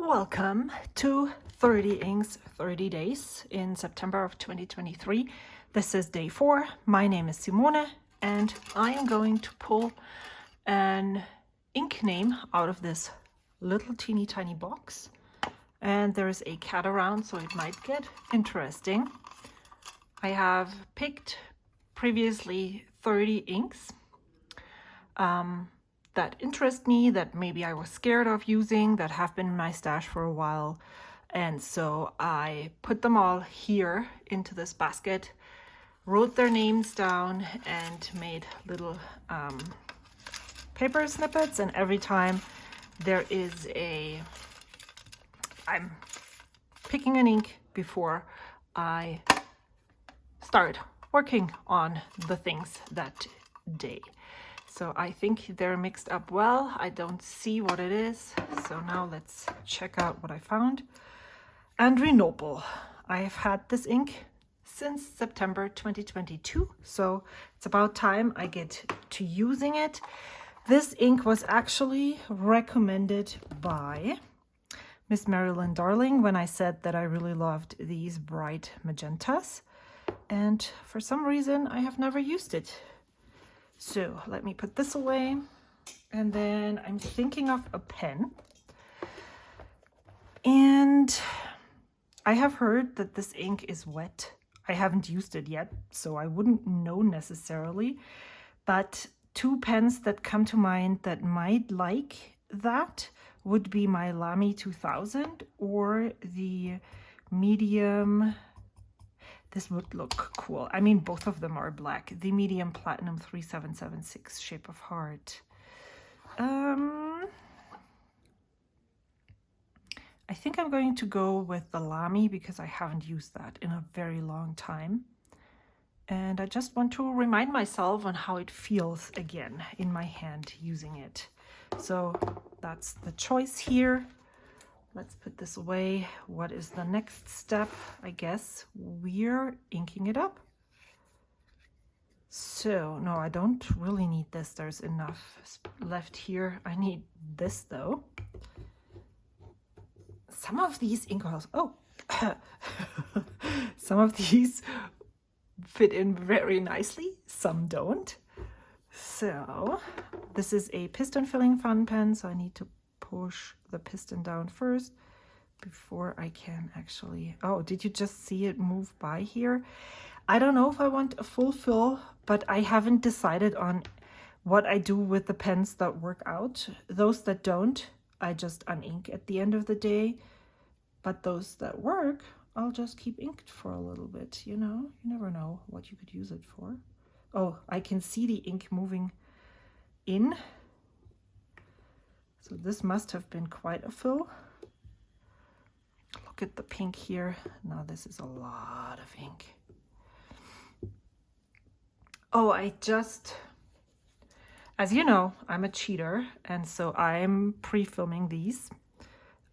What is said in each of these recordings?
Welcome to 30 Inks 30 Days in September of 2023. This is day 4. My name is Simone and I am going to pull an ink name out of this little teeny tiny box. And there is a cat around, so it might get interesting. I have picked previously 30 inks that interest me, that maybe I was scared of using, that have been in my stash for a while. And so I put them all here into this basket, wrote their names down and made little paper snippets. And every time there is I'm picking an ink before I start working on the things that day. So I think they're mixed up well. I don't see what it is. So now let's check out what I found. Andrinople. I have had this ink since September 2022. So it's about time I get to using it. This ink was actually recommended by Miss Marilyn Darling when I said that I really loved these bright magentas. And for some reason, I have never used it. So let me put this away, and then I'm thinking of a pen. And I have heard that this ink is wet. I haven't used it yet, so I wouldn't know necessarily. But two pens that come to mind that might like that would be my Lamy 2000 or the medium. This would look cool. I mean, both of them are black. The medium platinum 3776 shape of heart. I think I'm going to go with the Lamy because I haven't used that in a very long time. And I just want to remind myself on how it feels again in my hand using it. So that's the choice here. Let's put this away. What is the next step? I guess we're inking it up. So, no, I don't really need this. There's enough left here. I need this though. Some of these ink oils, some of these fit in very nicely. Some don't. So this is a piston filling fountain pen. So I need to push the piston down first before I can actually, oh, did you just see it move by here? I don't know if I want a full fill, but I haven't decided on what I do with the pens that work out. Those that don't, I just unink at the end of the day, but those that work, I'll just keep inked for a little bit, you know? You never know what you could use it for. Oh, I can see the ink moving in. So this must have been quite a fill. Look at the pink here. Now this is a lot of ink. Oh, as you know, I'm a cheater, and so I'm pre-filming these.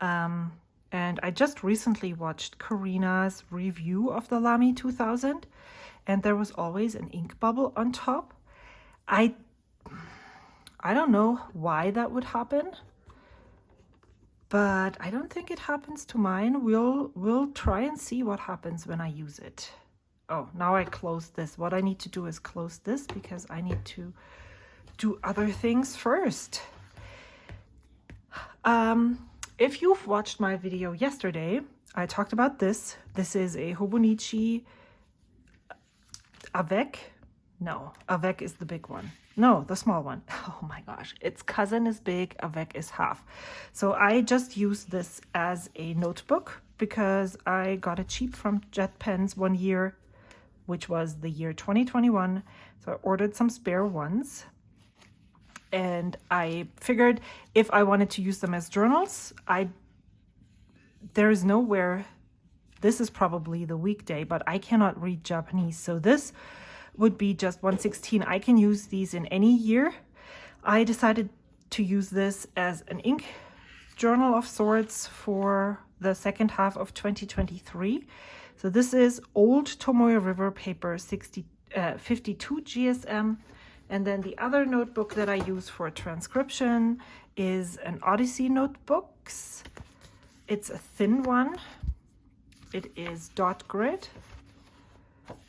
And I just recently watched Karina's review of the Lamy 2000, and there was always an ink bubble on top. I don't know why that would happen, but I don't think it happens to mine. We'll try and see what happens when I use it. Oh, now I closed this. What I need to do is close this because I need to do other things first. If you've watched my video yesterday, I talked about this. This is a Hobonichi Avec. No, Avec is the big one. No, the small one. Oh my gosh, its cousin is big, Avec is half. So I just use this as a notebook because I got it cheap from Jet Pens one year, which was the year 2021. So I ordered some spare ones. And I figured if I wanted to use them as journals, there is nowhere, this is probably the weekday, but I cannot read Japanese. So this would be just 1/16. I can use these in any year. I decided to use this as an ink journal of sorts for the second half of 2023. So this is Old Tomoe River paper 52 GSM. And then the other notebook that I use for transcription is an Odyssey notebooks. It's a thin one. It is dot grid.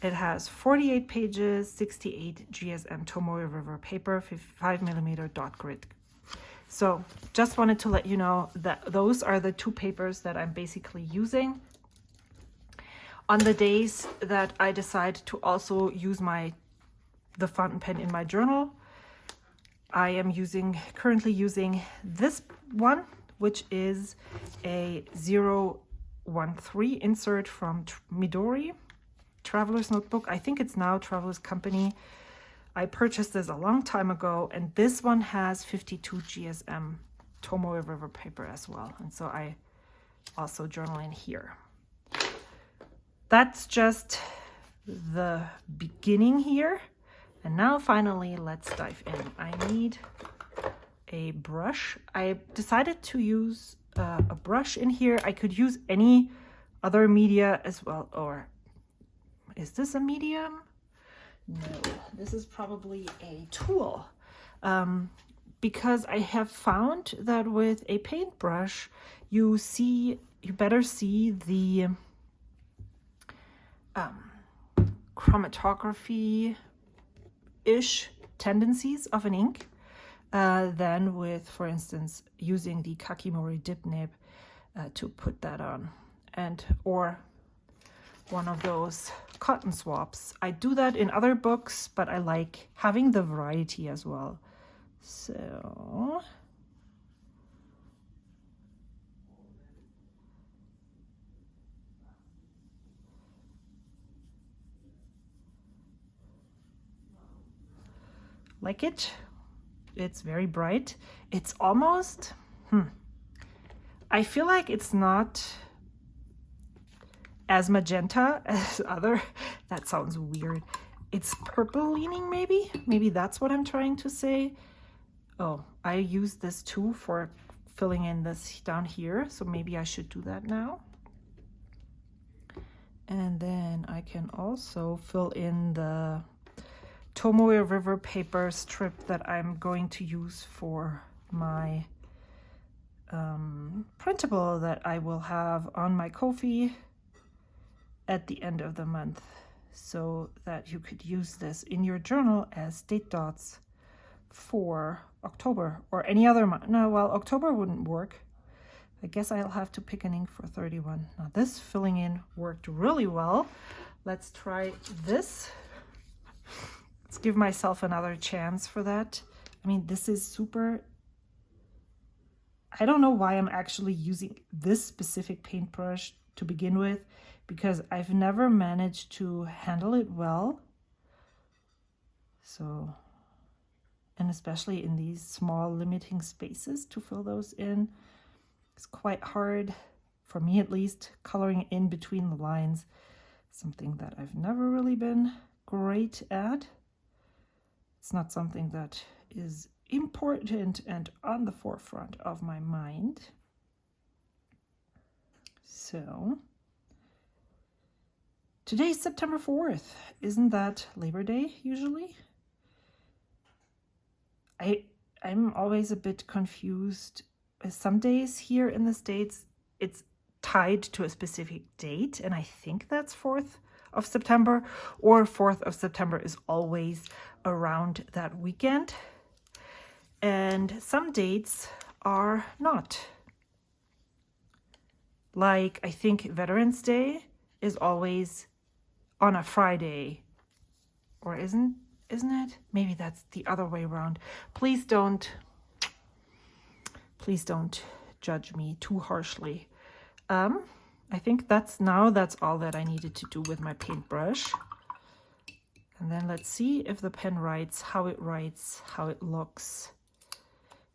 It has 48 pages, 68 GSM Tomoe River paper, 5mm dot grid. So just wanted to let you know that those are the two papers that I'm basically using. On the days that I decide to also use the fountain pen in my journal, I am currently using this one, which is a 013 insert from Midori Traveler's Notebook. I think it's now Traveler's Company. I purchased this a long time ago, and this one has 52 GSM Tomoe River paper as well. And so I also journal in here. That's just the beginning here. And now finally, let's dive in. I need a brush. I decided to use a brush in here. I could use any other media as well, or is this a medium? No, this is probably a tool. Because I have found that with a paintbrush, you better see the chromatography-ish tendencies of an ink than with, for instance, using the Kakimori dip nib to put that on, or one of those cotton swabs. I do that in other books, but I like having the variety as well. So like it. It's very bright. It's almost, I feel like it's not as magenta as that sounds weird. It's purple leaning maybe. Maybe that's what I'm trying to say. Oh, I use this too for filling in this down here. So maybe I should do that now. And then I can also fill in the Tomoe River paper strip that I'm going to use for my printable that I will have on my Ko-fi at the end of the month, so that you could use this in your journal as date dots for October or any other month. No, well, October wouldn't work. I guess I'll have to pick an ink for 31. Now this filling in worked really well. Let's try this. Let's give myself another chance for that. I mean, this is super, I don't know why I'm actually using this specific paintbrush to begin with, because I've never managed to handle it well. So, and especially in these small limiting spaces to fill those in, it's quite hard, for me at least, coloring in between the lines, something that I've never really been great at. It's not something that is important and on the forefront of my mind. So, today's September 4th. Isn't that Labor Day usually? I'm always a bit confused. Some days here in the States, it's tied to a specific date, and I think that's 4th of September, or 4th of September is always around that weekend. And some dates are not. Like, I think Veterans Day is always on a Friday, or isn't it? Maybe that's the other way around. Please don't judge me too harshly. I think that's all that I needed to do with my paintbrush. And then let's see if the pen writes, how it looks.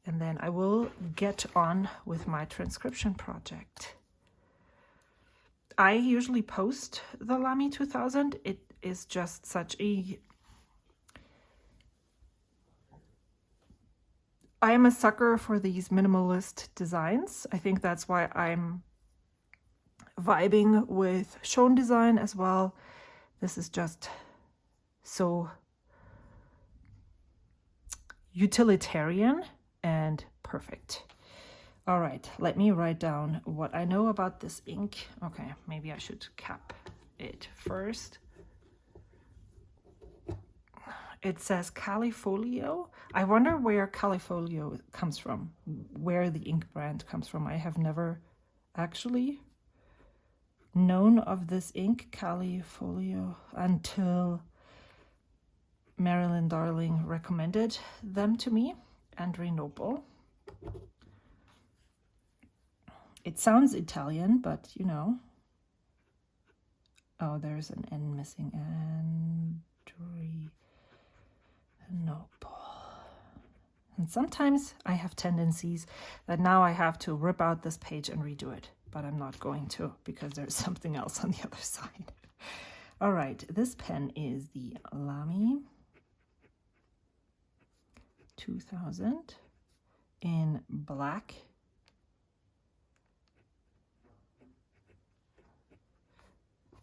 And then I will get on with my transcription project. I usually post the Lamy 2000. It is just such a... I am a sucker for these minimalist designs. I think that's why I'm vibing with Shown design as well. This is just so utilitarian and perfect. All right, let me write down what I know about this ink. Okay, maybe I should cap it first. It says Callifolio. I wonder where Callifolio comes from, where the ink brand comes from. I have never actually known of this ink, Callifolio, until Marilyn Darling recommended them to me. Andrinople. It sounds Italian, but you know. Oh, there's an N missing. Andrinople. And sometimes I have tendencies that now I have to rip out this page and redo it, but I'm not going to because there's something else on the other side. All right, this pen is the Lamy 2000 in black.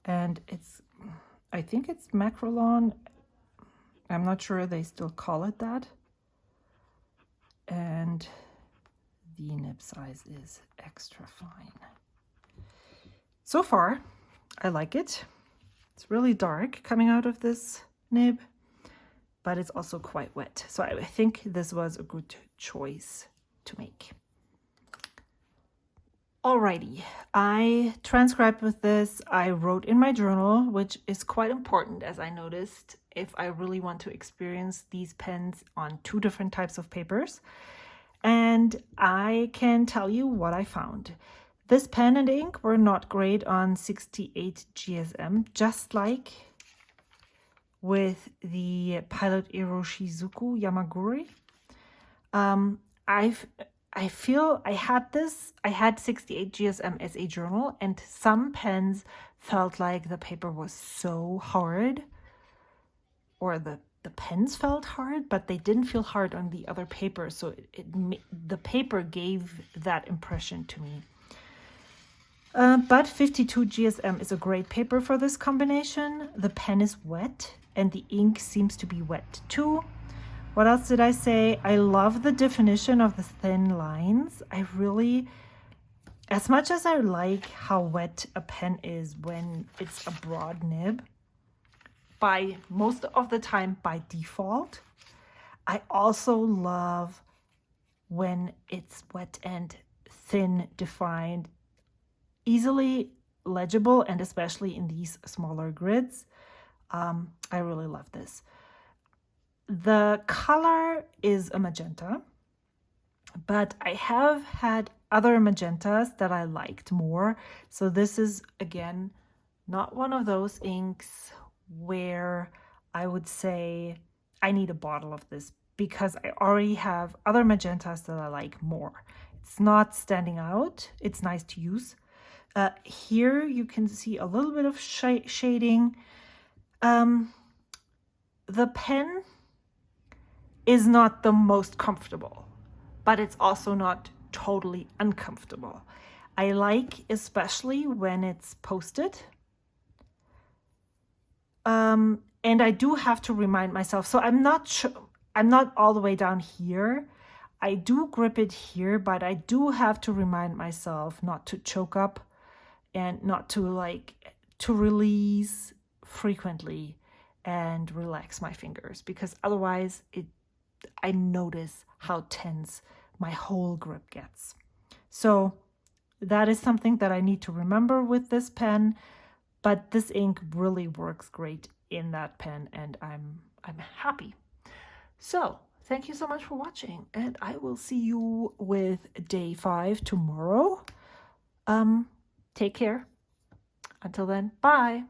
And it's, I think it's Macrolon. I'm not sure they still call it that. And the nib size is extra fine. So far, I like it. It's really dark coming out of this nib, but it's also quite wet. So I think this was a good choice to make. Alrighty, I transcribed with this. I wrote in my journal, which is quite important, as I noticed, if I really want to experience these pens on 2 different types of papers. And I can tell you what I found. This pen and ink were not great on 68 GSM, just like with the Pilot Iroshizuku Yamaguri. I feel I had 68 GSM as a journal, and some pens felt like the paper was so hard, or the pens felt hard, but they didn't feel hard on the other paper. So the paper gave that impression to me. But 52 GSM is a great paper for this combination. The pen is wet and the ink seems to be wet too. What else did I say? I love the definition of the thin lines. I really, as much as I like how wet a pen is when it's a broad nib, by most of the time by default, I also love when it's wet and thin, defined, easily legible, and especially in these smaller grids. I really love this. The color is a magenta, but I have had other magentas that I liked more. So this is, again, not one of those inks where I would say I need a bottle of this, because I already have other magentas that I like more. It's not standing out. It's nice to use. Here you can see a little bit of shading. The pen is not the most comfortable, but it's also not totally uncomfortable. I like, especially when it's posted. And I do have to remind myself, so I'm not all the way down here. I do grip it here, but I do have to remind myself not to choke up and not to release frequently and relax my fingers, because otherwise I notice how tense my whole grip gets. So that is something that I need to remember with this pen, but this ink really works great in that pen, and I'm happy. So thank you so much for watching, and I will see you with day 5 tomorrow. Take care. Until then, bye.